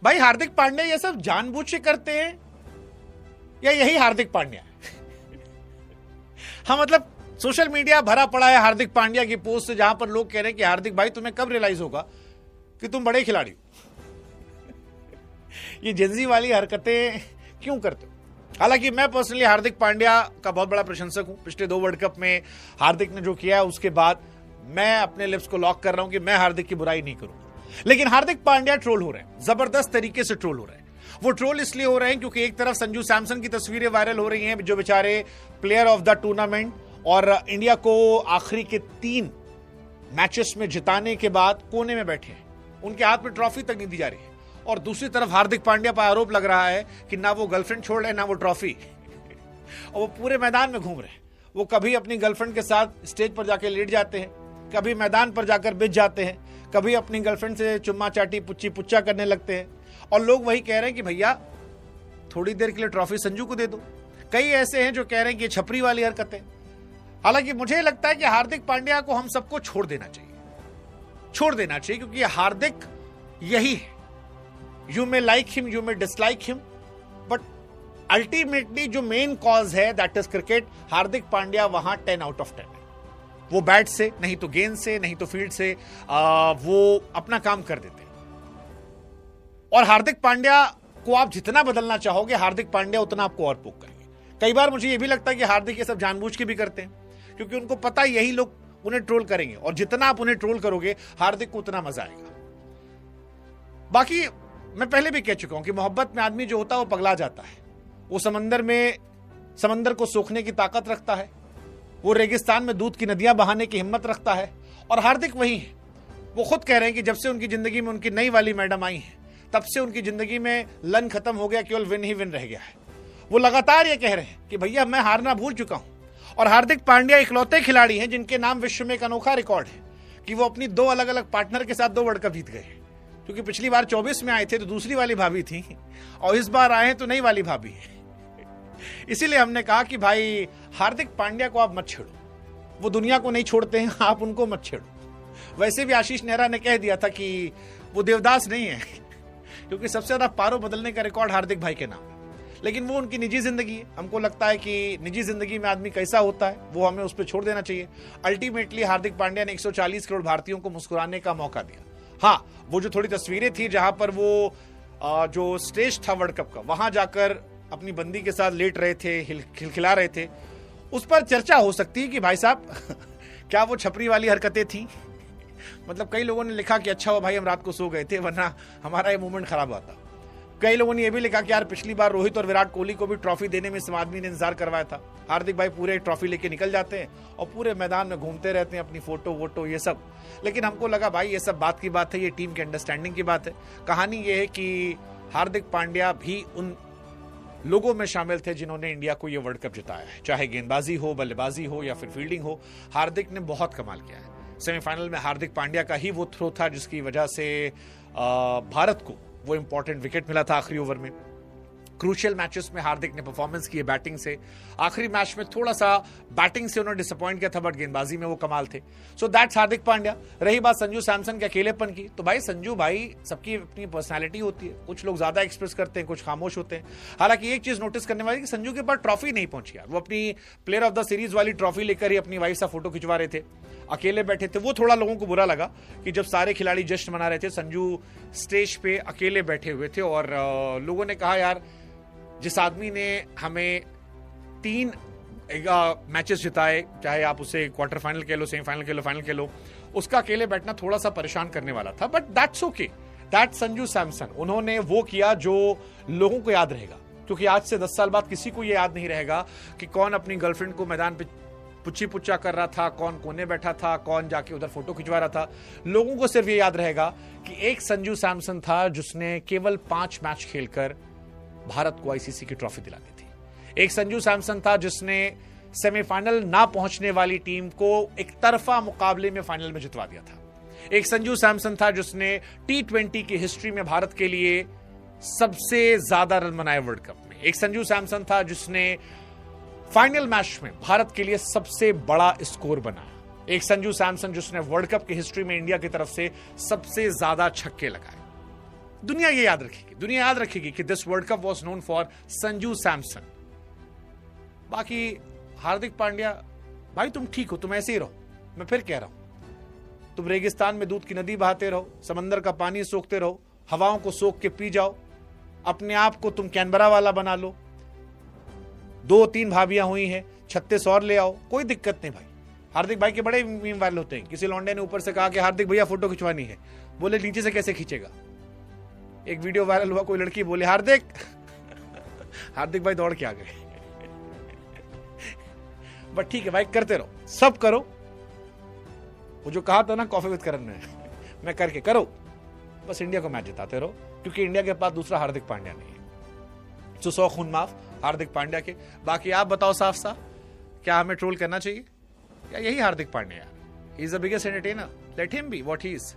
भाई हार्दिक पांड्या ये सब जानबूझ के करते हैं या यही हार्दिक पांड्या है? हाँ मतलब सोशल मीडिया भरा पड़ा है हार्दिक पांड्या की पोस्ट से, जहां पर लोग कह रहे हैं कि हार्दिक भाई तुम्हें कब रियलाइज होगा कि तुम बड़े खिलाड़ी हो। ये जेंजी वाली हरकतें क्यों करते हो? हालांकि मैं पर्सनली हार्दिक पांड्या का बहुत बड़ा प्रशंसक हूं। पिछले 2 वर्ल्ड कप में हार्दिक ने जो किया है उसके बाद मैं अपने लिप्स को लॉक कर रहा हूं कि मैं हार्दिक की बुराई नहीं करूंगा। लेकिन हार्दिक पांड्या ट्रोल हो रहे हैं, जबरदस्त तरीके से ट्रोल हो रहे हैं। वो ट्रोल इसलिए हो रहे हैं क्योंकि एक तरफ संजू सैमसन की तस्वीरें वायरल हो रही हैं, जो बेचारे प्लेयर ऑफ द टूर्नामेंट और इंडिया को आखिरी के 3 मैचेस में जिताने के बाद कोने में बैठे हैं, उनके हाथ में ट्रॉफी तक नहीं दी जा रही है। और दूसरी तरफ हार्दिक पांड्या पर आरोप लग रहा है कि ना वो गर्लफ्रेंड छोड़ रहे ना वो ट्रॉफी, और वो पूरे मैदान में घूम रहे हैं। वो कभी अपनी गर्लफ्रेंड के साथ स्टेज पर जाके लेट जाते हैं, कभी मैदान पर जाकर बिछ जाते हैं, कभी अपनी गर्लफ्रेंड से चुम्मा चाटी पुच्ची पुच्चा करने लगते हैं, और लोग वही कह रहे हैं कि भैया थोड़ी देर के लिए ट्रॉफी संजू को दे दो। कई ऐसे हैं जो कह रहे हैं कि ये छपरी वाली हरकतें। हालांकि मुझे लगता है कि हार्दिक पांड्या को हम सबको छोड़ देना चाहिए, क्योंकि हार्दिक यही है। You may like him, you may dislike him, but ultimately जो मेन कॉज है that is cricket, Hardik Pandya वहां 10 आउट ऑफ 10 है। वो बैट से, नहीं तो गेंद से, नहीं तो फील्ड से वो अपना काम कर देते हैं। और हार्दिक पांड्या को आप जितना बदलना चाहोगे, हार्दिक पांड्या उतना आपको और पोक करेंगे। कई बार मुझे ये भी लगता है कि हार्दिक ये सब जानबूझ के भी करते हैं, क्योंकि उनको पता है यही लोग उन्हें ट्रोल करेंगे, और जितना आप उन्हें ट्रोल करोगे हार्दिक को उतना मजा आएगा। बाकी मैं पहले भी कह चुका हूं कि मोहब्बत में आदमी जो होता है वो पगला जाता है। वो समंदर को सोखने की ताकत रखता है, वो रेगिस्तान में दूध की नदियां बहाने की हिम्मत रखता है, और हार्दिक वही है। वो खुद कह रहे हैं कि जब से उनकी जिंदगी में उनकी नई वाली मैडम आई है, तब से उनकी जिंदगी में लन खत्म हो गया, केवल विन ही विन रह गया है। वो लगातार ये कह रहे हैं कि भैया मैं हारना भूल चुका हूं। और हार्दिक पांड्या इकलौते खिलाड़ी हैं जिनके नाम विश्व में एक अनोखा रिकॉर्ड है कि वो अपनी 2 अलग अलग पार्टनर के साथ 2 वर्ल्ड कप जीत गए। क्योंकि पिछली बार 24 में आए थे तो दूसरी वाली भाभी थी, और इस बार आए हैं तो नई वाली भाभी है। इसीलिए हमने कहा कि भाई हार्दिक पांड्या को आप मत छेड़ो, वो दुनिया को नहीं छोड़ते हैं, आप उनको मत छेड़ो। वैसे भी आशीष नेहरा ने कह दिया था कि वो देवदास नहीं है, क्योंकि सबसे ज्यादा पारों बदलने का रिकॉर्ड हार्दिक भाई के नाम है। लेकिन वो उनकी निजी जिंदगी है। हमको लगता है कि निजी जिंदगी में आदमी कैसा होता है वो हमें उस पर छोड़ देना चाहिए। अल्टीमेटली हार्दिक पांड्या ने 140 करोड़ भारतीयों को मुस्कुराने का मौका दिया। हाँ, वो जो थोड़ी तस्वीरें थी जहां पर वो जो स्टेज था वर्ल्ड कप का, वहां जाकर अपनी बंदी के साथ लेट रहे थे, खिलखिला रहे थे, उस पर चर्चा हो सकती है कि भाई साहब क्या वो छपरी वाली हरकतें थी। मतलब कई लोगों ने लिखा कि अच्छा हुआ भाई हम रात को सो गए थे, वरना हमारा ये मूवमेंट खराब हुआ था। कई लोगों ने यह भी लिखा कि यार पिछली बार रोहित और विराट कोहली को भी ट्रॉफी देने में इस आदमी ने इंतजार करवाया था। हार्दिक भाई पूरे ट्रॉफी लेके निकल जाते हैं और पूरे मैदान में घूमते रहते हैं, अपनी फोटो वोटो ये सब। लेकिन हमको लगा भाई ये सब बात की बात है, ये टीम के अंडरस्टैंडिंग की बात है। कहानी ये है कि हार्दिक पांड्या भी उन लोगों में शामिल थे जिन्होंने इंडिया को ये वर्ल्ड कप जिताया है, चाहे गेंदबाजी हो, बल्लेबाजी हो या फिर फील्डिंग हो। हार्दिक ने बहुत कमाल किया है। सेमीफाइनल में हार्दिक पांड्या का ही वो थ्रो था जिसकी वजह से भारत को वो इंपॉर्टेंट विकेट मिला था आखिरी ओवर में। क्रूशियल मैचेस में हार्दिक ने परफॉर्मेंस की है बैटिंग से। आखिरी मैच में थोड़ा सा बैटिंग से उन्होंने डिसअपॉइंट किया था, बट गेंदबाजी में वो कमाल थे। So that's Hardik Pandya. रही बात संजू सैमसन के अकेलेपन की, तो भाई संजू भाई सबकी अपनी पर्सनालिटी होती है। कुछ लोग ज्यादा एक्सप्रेस करते हैं, कुछ खामोश होते हैं। हालांकि एक चीज नोटिस करने वाली कि संजू के पास ट्रॉफी नहीं पहुंची यार। वो अपनी प्लेयर ऑफ द सीरीज वाली ट्रॉफी लेकर ही अपनी वाइफ से फोटो खिंचवा रहे थे, अकेले बैठे थे। वो थोड़ा लोगों को बुरा लगा कि जब सारे खिलाड़ी जश्न मना रहे थे, संजू स्टेज पे अकेले बैठे हुए थे। और लोगों ने कहा यार जिस आदमी ने हमें 3 मैचेस जिताए, चाहे आप उसे क्वार्टर फाइनल कह लो, सेमीफाइनल कह लो, फाइनल कह लो, उसका अकेले बैठना थोड़ा सा परेशान करने वाला था। But that's okay, that's Sanju Samson. उन्होंने वो किया जो लोगों को याद रहेगा, क्योंकि आज से 10 साल बाद किसी को ये याद नहीं रहेगा कि कौन अपनी गर्लफ्रेंड को मैदान पे पुच्ची पुच्चा कर रहा था, कौन कोने बैठा था, कौन जाके उधर फोटो खिंचवा रहा था। लोगों को सिर्फ ये याद रहेगा कि एक संजू सैमसन था जिसने केवल 5 मैच खेलकर भारत को आईसीसी की ट्रॉफी दिला दी थी। एक संजू सैमसन था जिसने सेमीफाइनल ना पहुंचने वाली टीम को एक तरफा मुकाबले में फाइनल में जितवा दिया था। एक संजू सैमसन था जिसने T20 की हिस्ट्री में भारत के लिए सबसे ज्यादा रन बनाए वर्ल्ड कप में। एक संजू सैमसन था जिसने फाइनल मैच में भारत के लिए सबसे बड़ा स्कोर बनाया। एक संजू सैमसन जिसने वर्ल्ड कप की हिस्ट्री में इंडिया की तरफ से सबसे ज्यादा छक्के लगाए। दुनिया ये याद रखेगी, दुनिया याद रखेगी कि this world cup was known for Sanju Samson. बाकी हार्दिक पांड्या भाई तुम ठीक हो, तुम ऐसे ही रहो, मैं फिर कह रहा हूं, तुम रेगिस्तान में दूध की नदी बहाते रहो, समंदर का पानी सोखते रहो, हवाओं को सोख के पी जाओ, अपने आप को तुम कैनबरा वाला बना लो, 2-3 भाभियां हुई हैं, 36 और ले आओ, कोई दिक्कत नहीं भाई। हार्दिक भाई के बड़े मीम वायरल होते हैं। किसी लौंडे ने ऊपर से कहा कि हार्दिक भैया फोटो खिंचवानी है, बोले नीचे से कैसे खींचेगा। एक वीडियो वायरल हुआ, कोई लड़की बोले हार्दिक हार्दिक भाई दौड़ के आ गए। बट ठीक है भाई, करते रहो, सब करो। वो जो कहा था ना कॉफी विद करण में, मैं करके करो, बस इंडिया को मैच जिताते रहो, क्योंकि इंडिया के पास दूसरा हार्दिक पांड्या नहीं है। तो 100 खून माफ हार्दिक पांड्या के। बाकी आप बताओ साफ साफ, क्या हमें ट्रोल करना चाहिए या यही Hardik Pandya? He is the biggest entertainer, let him be what he is.